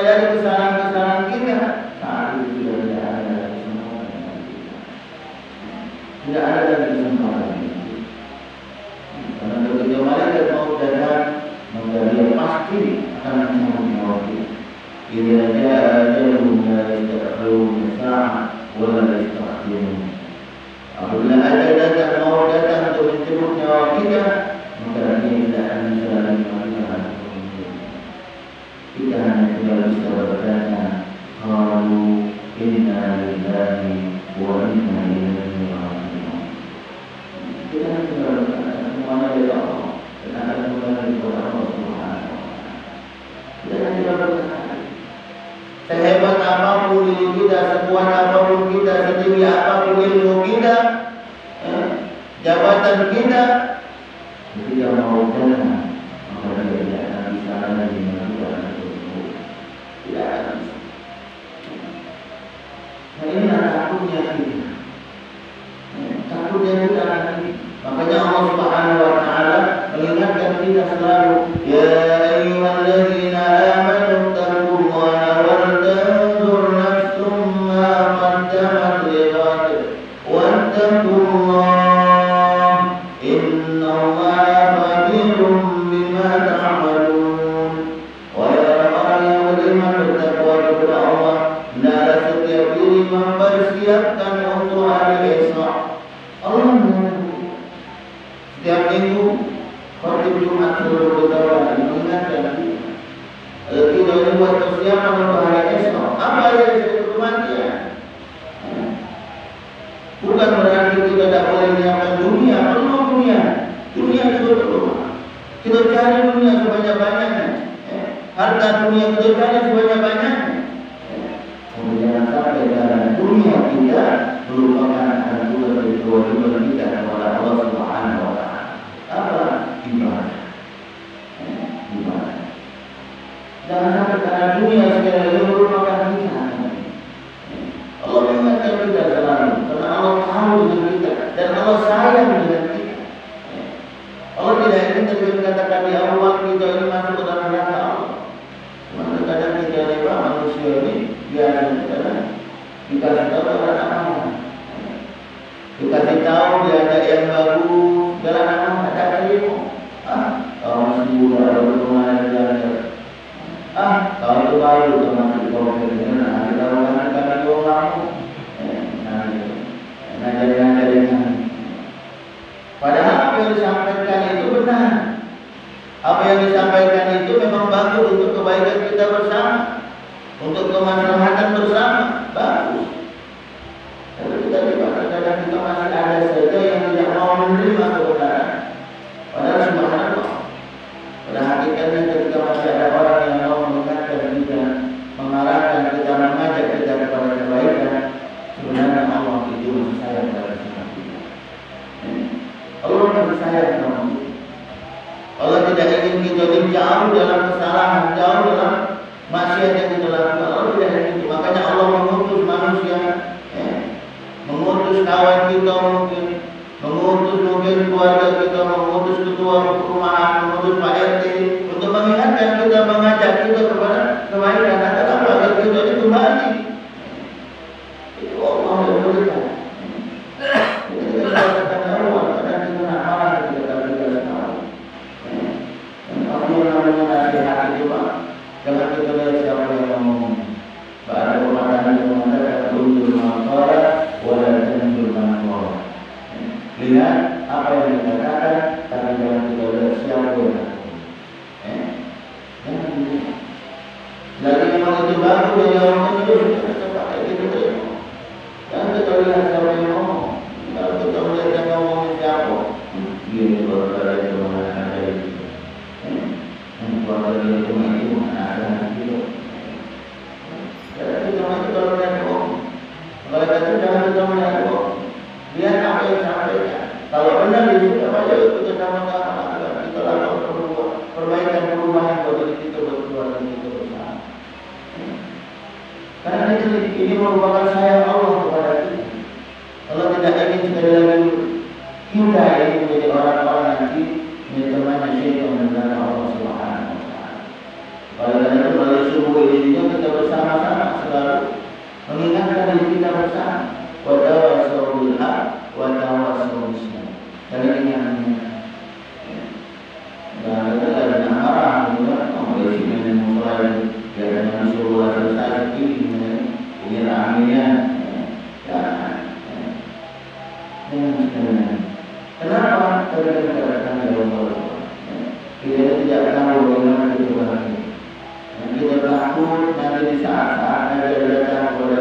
menyadari kesalahan-kesalahan kita, saat itu sudah tidak ada lagi semua kita. Tidak ada lagi semua kita. Karena ketika malaikat mau datang, maka dia pasti akan menanggung nyawa kita. Idza jaa ajaluhum la yasta'khiruna sa'atan wa la yastaqdimun. Apabila ajal datang mau datang untuk menjemput nyawa kita, maka dia tidak akan bisa lagi melakukan kita hanya tinggal bisa berkata, qalu inna lillahi wa inna ilaihi raji'un. Kita hanya tinggal berkata semuanya dari Allah dan akan kembali kepada Allah Subhanahu wa taala. Kita hanya tinggal berkata, sehebat apapun diri kita, sekuat apapun kita, setinggi apapun ilmu kita, jabatan kita, ketika mau datang, maka dia tidak akan bisa lagi melakukan itu. Tidak akan bisa. Nah, inilah takutnya kita. Takutnya kita nanti. Makanya Allah Subhanahu wa taala mengingatkan kita selalu, ya ayyuhalladzina amanu taqullaha wal tanzur nafsum ma qaddamat lighad wattaqullaha innallaha khabirum bima ta'malun. Wahai orang-orang yang beriman, bertakwa kepada Allah, hendaklah setiap diri mempersiapkan untuk hari esok. Allah setiap minggu, khotib Jumat seluruh kota mengingatkan kita ini buat persiapan untuk hari esok. Apa hari esok itu? Kematian. Bukan berarti kita tidak boleh menyiapkan dunia, perlu dunia. Dunia itu perlu. Kita cari dunia sebanyak-banyaknya. Harta dunia kita cari sebanyak-banyaknya. Kemudian sampai dalam dunia kita merupakan akan juga dari kewajiban kita kepada Allah Subhanahu wa taala. Apa? Ibadah. Ibadah. Jangan sampai karena dunia sekali lagi merupakan kita. Allah mengingatkan kita selalu, karena Allah tahu dengan kita dan Allah sayang dengan kita. Allah tidak ingin kita mengatakan di awal kita ini masuk ke dalam neraka Allah. Cuma kadang kita lupa manusia ini biasa kita dikasih tahu orang anak. Dikasih tahu dia ada yang bagus, jalan anak ada terima. Kalau masih muda ada berumah jalan. Kalau itu baru termasuk profesional. Nah, kita mengatakan itu orang. Ngajar-ngajar. Padahal apa yang disampaikan itu benar. Apa yang disampaikan itu memang bagus untuk kebaikan kita bersama, untuk kemaslahatan bersama, bagus. Tapi kita kadang-kadang kita masih ada saja yang tidak mau menerima kebenaran. Padahal subhanallah, pada hakikatnya ketika masih ada orang yang mau mengingatkan kita, mengarahkan kita, mengajak kita kepada kebaikan, sebenarnya Allah itu masih sayang kepada kita. Allah masih sayang sama kita. Allah tidak ingin kita jauh dalam kesalahan, jauh dalam maksiat yang kita lakukan. Allah tidak ingin itu. Makanya Allah mengutus manusia, mengutus kawan kita mungkin, mengutus mungkin keluarga kita, mengutus ketua perumahan, mengutus Pak RT untuk mengingatkan kita, mengajak kita kepada kebaikan. Agar kita ini kembali. Itu Allah yang berikan. Kita katakan Allah, kadang kita nak marah kita berikan Allah. Allah namanya nasihat itu Pak. Jangan kita lihat siapa yang ngomong. Ada pemakanan yang mengatakan undur maqala wala tandur maqala. Lihat apa yang dikatakan, tapi jangan kita lihat siapa yang lagi memang itu baru yang ngomong itu kita pakai gitu terima. Jangan kita lihat siapa yang ngomong. Kalau kita melihat yang ngomong siapa, ini baru ada yang mana itu. Keluarga dia cuma itu ada gitu. Jadi cuma itu kalau lihat ngomong. Kalau kata jangan kita melihat ngomong. Lihat apa yang disampaikan. Kalau benar itu apa aja kita sama-sama kita lakukan perbaikan buat diri kita, buat keluarga kita bersama. Karena ini merupakan sayang Allah kepada kita. Allah tidak ingin sekali lagi kita yang menjadi orang-orang nanti menjadi syaitan dan Allah Subhanahu wa taala. Oleh karena itu melalui subuh ini juga Kenapa? Karena kita datang dari Allah. Kita tidak tahu bagaimana Tuhan ini. Kita takut nanti di saat-saat ada datang kepada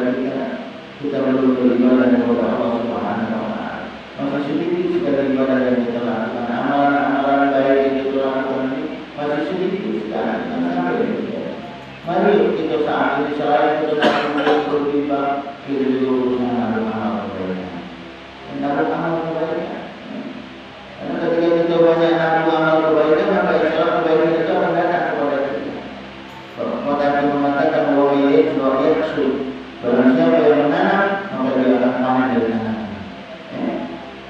kita belum beribadah kepada Allah Subhanahu Wa Taala. Masih sedikit sekali ibadah yang kita lakukan, amalan-amalan baik yang kita lakukan ini masih sedikit sekali. Mari kita saat ini selain kita berlibah, kita juga amal kebaikan. Menaruh amal kebaikan. Karena ketika kita banyak menaruh amal kebaikan, maka insya Allah kebaikan itu akan datang kepada kita. Maka kita mengatakan bahwa ini sebagai yaksud. Barang siapa yang menanam, maka dia akan panen dari tanaman.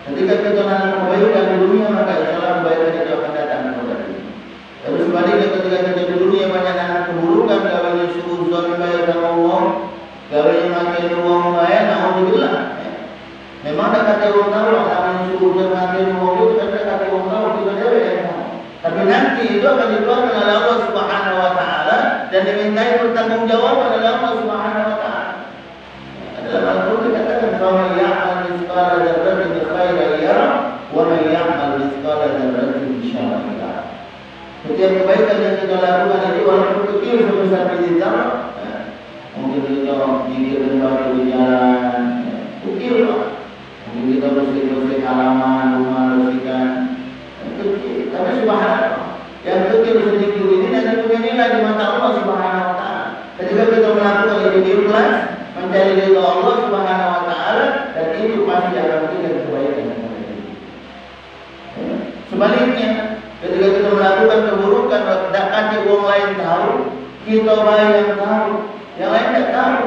Ketika kita menanam kebaikan di dunia, maka insya Allah kebaikan itu akan datang kepada kita. Terus sebaliknya ketika kita di dunia banyak menanam keburukan, gawainya suuzon baik sama Allah, gawainya makin uang baik, alhamdulillah. Memang ada kata orang tahu, namanya suuzon makin uang itu ada kata orang tahu kita dewe. Tapi nanti itu akan dikeluarkan oleh Allah Subhanahu Wa Taala dan dimintai pertanggungjawaban oleh Allah Subhanahu Wa Taala. Dalam Al-Quran dikatakan bahwa ya'mal mithqala dzarratin khairan yarah wa man ya'mal mithqala dzarratin syarran yarah. Setiap kebaikan yang kita lakukan itu walaupun kecil sebesar biji zarah, mungkin kita mikirkan batu di jalan, kecil lah. Mungkin kita bersih-bersih halaman, rumah bersihkan, kecil. Tapi subhanallah, yang kecil sedikit ini nanti punya nilai di mata Allah Subhanahu Wa Taala. Ketika kita melakukan itu ikhlas, mencari ridha Allah Subhanahu Wa Taala, dan itu pasti akan memberikan kebaikan kepada kita. Sebaliknya, ketika kita melakukan keburukan, tak ada orang lain tahu, kita baik yang tahu, yang lain tak tahu.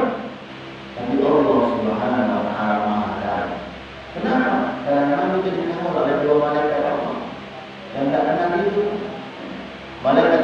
Tapi Allah Subhanahu Wa Taala Maha Tahu. Kenapa? Karena kita dikawal oleh dua malaikat Allah yang tak kenal itu. Malaikat